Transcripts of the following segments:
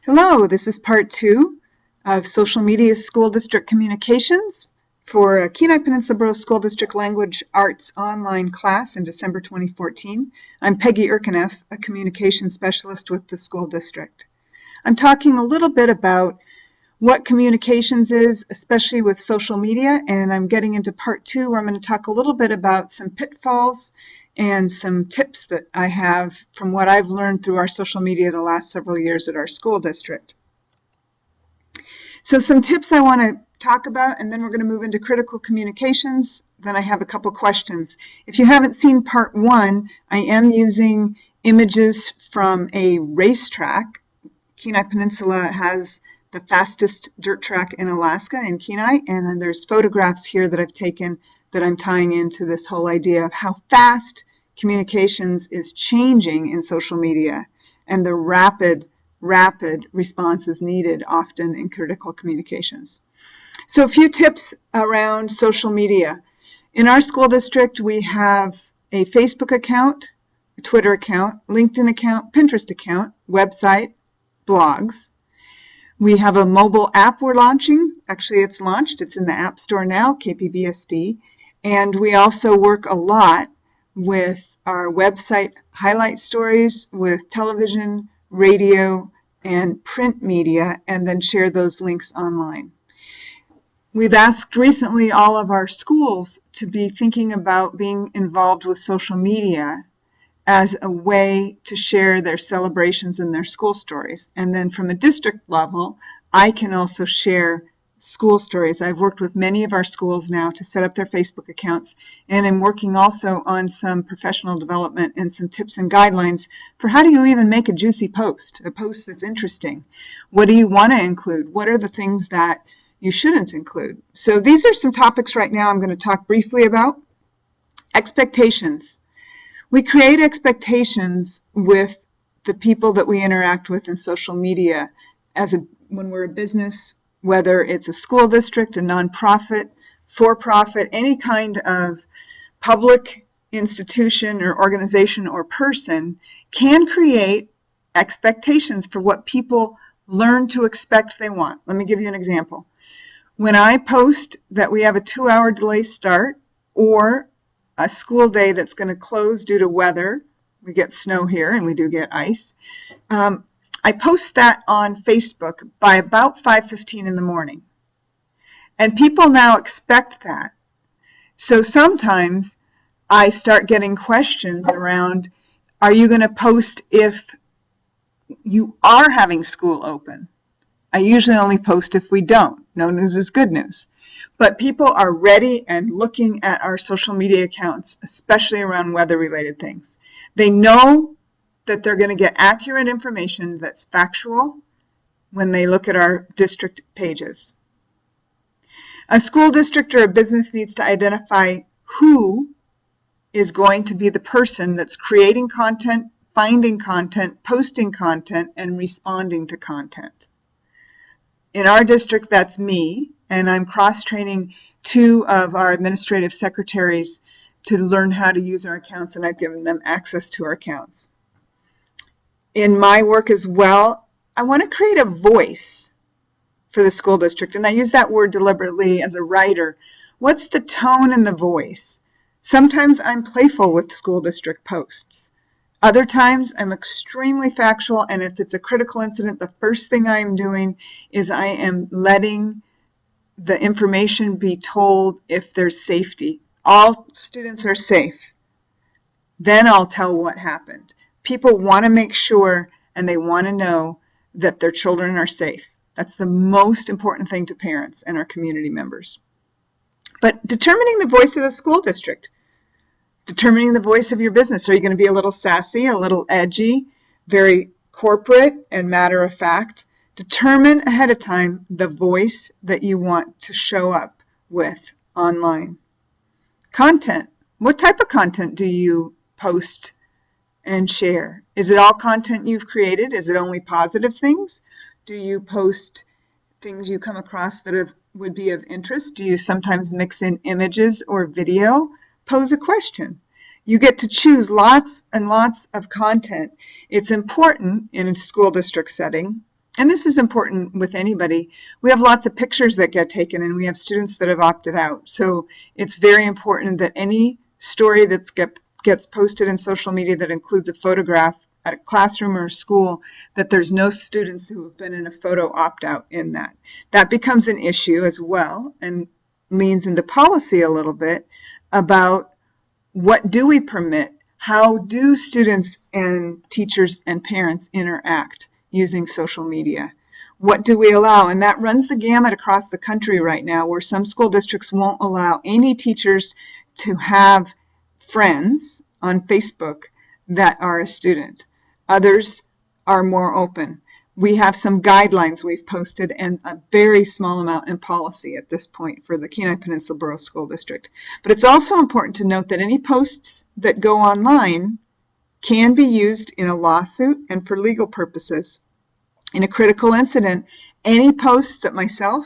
Hello, this is part 2 of Social Media School District Communications for Kenai Peninsula Borough School District Language Arts online class in December 2014. I'm Peggy Erkeneff, a communication specialist with the school district. I'm talking a little bit about what communications is, especially with social media, and I'm getting into part 2 where I'm going to talk a little bit about some pitfalls and some tips that I have from what I've learned through our social media the last several years at our school district. So some tips I want to talk about, and then we're going to move into critical communications. Then I have a couple questions. If you haven't seen part 1, I am using images from a racetrack. Kenai Peninsula has the fastest dirt track in Alaska in Kenai, and then there's photographs here that I've taken that I'm tying into this whole idea of how fast communications is changing in social media and the rapid responses needed often in critical communications. So a few tips around social media. In our school district, we have a Facebook account, a Twitter account, LinkedIn account, Pinterest account, website, blogs. We have a mobile app we're launching. Actually, it's launched. It's in the App Store now, KPBSD. And we also work a lot with our website highlight stories, with television, radio, and print media, and then share those links online. We've asked recently all of our schools to be thinking about being involved with social media as a way to share their celebrations and their school stories. And then from a district level, I can also share school stories. I've worked with many of our schools now to set up their Facebook accounts, and I'm working also on some professional development and some tips and guidelines for how do you even make a juicy post, a post that's interesting. What do you want to include? What are the things that you shouldn't include? So these are some topics right now I'm going to talk briefly about. Expectations. We create expectations with the people that we interact with in social media when we're a business, whether it's a school district, a nonprofit, for-profit, any kind of public institution or organization or person can create expectations for what people learn to expect they want. Let me give you an example. When I post that we have a 2-hour delay start or a school day that's going to close due to weather, we get snow here and we do get ice, I post that on Facebook by about 5:15 in the morning. And people now expect that. So sometimes I start getting questions around, are you going to post if you are having school open? I usually only post if we don't. No news is good news. But people are ready and looking at our social media accounts, especially around weather-related things. They know that they're going to get accurate information that's factual when they look at our district pages. A school district or a business needs to identify who is going to be the person that's creating content, finding content, posting content, and responding to content. In our district, that's me, and I'm cross-training 2 of our administrative secretaries to learn how to use our accounts, and I've given them access to our accounts. In my work as well, I want to create a voice for the school district, and I use that word deliberately as a writer. What's the tone and the voice? Sometimes I'm playful with school district posts. Other times I'm extremely factual, and if it's a critical incident, the first thing I am doing is I am letting the information be told if there's safety. All students are safe. Then I'll tell what happened. People want to make sure and they want to know that their children are safe. That's the most important thing to parents and our community members. But determining the voice of the school district, determining the voice of your business. Are you going to be a little sassy, a little edgy, very corporate and matter of fact? Determine ahead of time the voice that you want to show up with online. Content. What type of content do you post and share? Is it all content you've created? Is it only positive things? Do you post things you come across that would be of interest? Do you sometimes mix in images or video? Pose a question. You get to choose lots and lots of content. It's important in a school district setting and this is important with anybody, we have lots of pictures that get taken and we have students that have opted out. So it's very important that any story that gets posted in social media that includes a photograph at a classroom or a school, that there's no students who have been in a photo opt-out in that. That becomes an issue as well and leans into policy a little bit about what do we permit? How do students and teachers and parents interact using social media? What do we allow? And that runs the gamut across the country right now, where some school districts won't allow any teachers to have friends on Facebook that are a student. Others are more open. We have some guidelines we've posted and a very small amount in policy at this point for the Kenai Peninsula Borough School District. But it's also important to note that any posts that go online can be used in a lawsuit and for legal purposes. In a critical incident, any posts that myself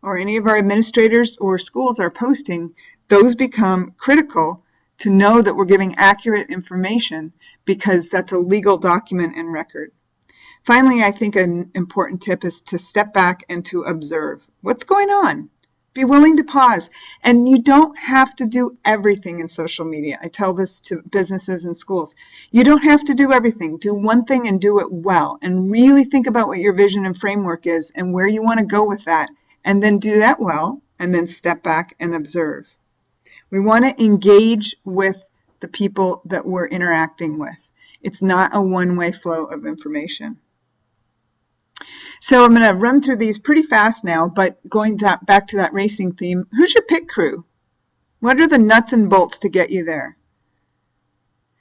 or any of our administrators or schools are posting, those become critical to know that we're giving accurate information because that's a legal document and record. Finally, I think an important tip is to step back and to observe what's going on. Be willing to pause. And you don't have to do everything in social media. I tell this to businesses and schools. You don't have to do everything. Do one thing and do it well. And really think about what your vision and framework is and where you want to go with that. And then do that well, and then step back and observe. We want to engage with the people that we're interacting with. It's not a one-way flow of information. So I'm going to run through these pretty fast now, but going back to that racing theme, who's your pit crew? What are the nuts and bolts to get you there?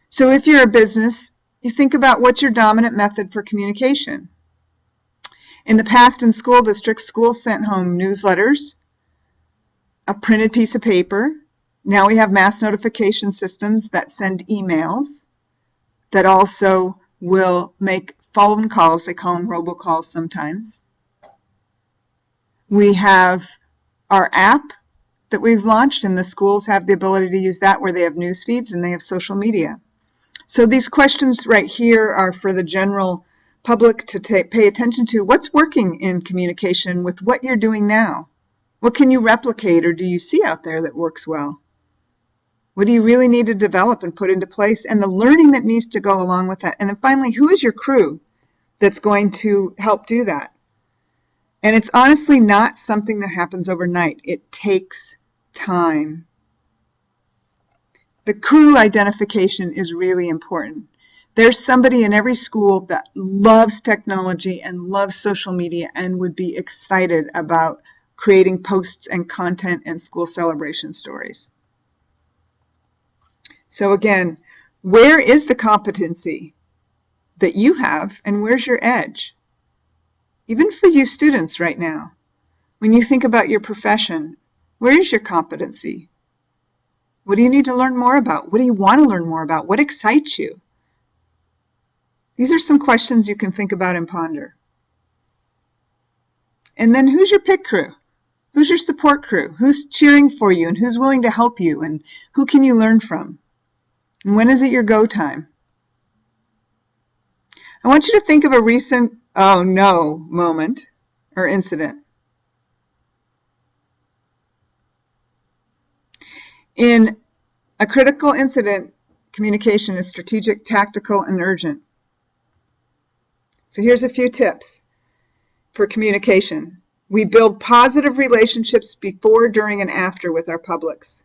So if you're a business, you think about what's your dominant method for communication. In the past in school districts, schools sent home newsletters, a printed piece of paper. Now we have mass notification systems that send emails that also will make phone calls. They call them robocalls sometimes. We have our app that we've launched, and the schools have the ability to use that, where they have news feeds and they have social media. So these questions right here are for the general public to pay attention to. What's working in communication with what you're doing now? What can you replicate or do you see out there that works well? What do you really need to develop and put into place, and the learning that needs to go along with that? And then finally, who is your crew that's going to help do that? And it's honestly not something that happens overnight. It takes time. The crew identification is really important. There's somebody in every school that loves technology and loves social media and would be excited about creating posts and content and school celebration stories. So again, where is the competency that you have, and where's your edge? Even for you students right now, when you think about your profession, where is your competency? What do you need to learn more about? What do you want to learn more about? What excites you? These are some questions you can think about and ponder. And then who's your pit crew? Who's your support crew? Who's cheering for you and who's willing to help you, and who can you learn from? And when is it your go time? I want you to think of a recent oh no moment or incident. In a critical incident, communication is strategic, tactical, and urgent. So here's a few tips for communication. We build positive relationships before, during, and after with our publics.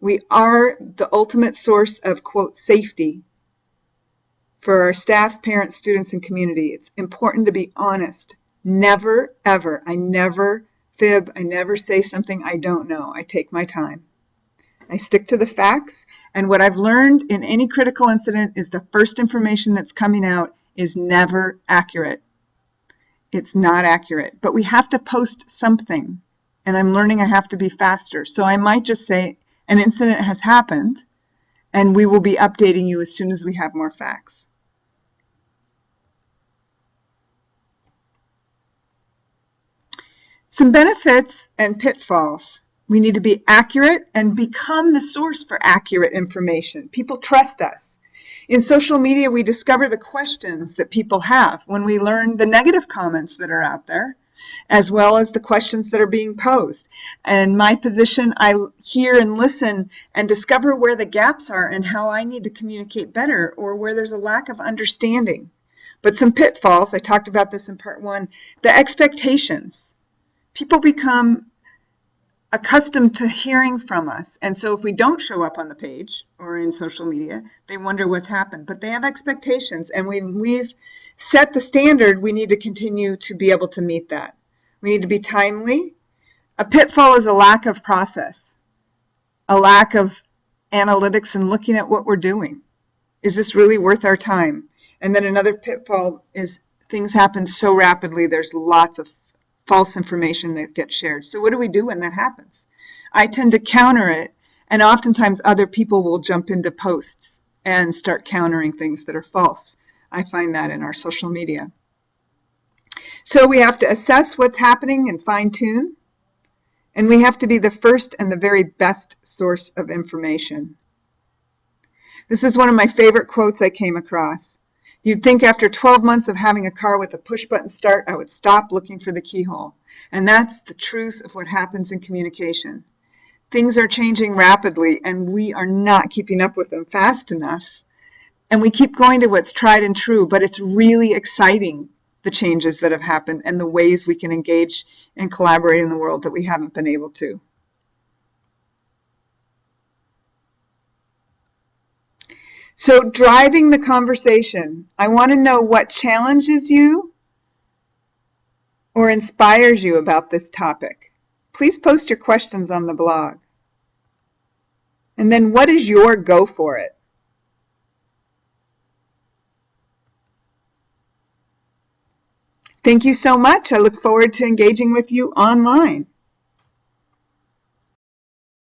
We are the ultimate source of, quote, safety for our staff, parents, students, and community. It's important to be honest. Never, ever. I never fib. I never say something I don't know. I take my time. I stick to the facts. And what I've learned in any critical incident is the first information that's coming out is never accurate. It's not accurate. But we have to post something. And I'm learning I have to be faster. So I might just say an incident has happened, and we will be updating you as soon as we have more facts. Some benefits and pitfalls. We need to be accurate and become the source for accurate information. People trust us. In social media, we discover the questions that people have when we learn the negative comments that are out there, as well as the questions that are being posed. In my position, I hear and listen and discover where the gaps are and how I need to communicate better, or where there's a lack of understanding. But some pitfalls, I talked about this in part one, the expectations. People become accustomed to hearing from us. And so if we don't show up on the page or in social media, they wonder what's happened. But they have expectations, and we've set the standard. We need to continue to be able to meet that. We need to be timely. A pitfall is a lack of process, a lack of analytics and looking at what we're doing. Is this really worth our time? And then another pitfall is things happen so rapidly, there's lots of false information that gets shared. So what do we do when that happens? I tend to counter it, and oftentimes other people will jump into posts and start countering things that are false. I find that in our social media. So we have to assess what's happening and fine-tune, and we have to be the first and the very best source of information. This is one of my favorite quotes I came across. You'd think after 12 months of having a car with a push-button start, I would stop looking for the keyhole. And that's the truth of what happens in communication. Things are changing rapidly, and we are not keeping up with them fast enough. And we keep going to what's tried and true, but it's really exciting, the changes that have happened and the ways we can engage and collaborate in the world that we haven't been able to. So driving the conversation, I want to know what challenges you or inspires you about this topic. Please post your questions on the blog. And then what is your go for it? Thank you so much. I look forward to engaging with you online.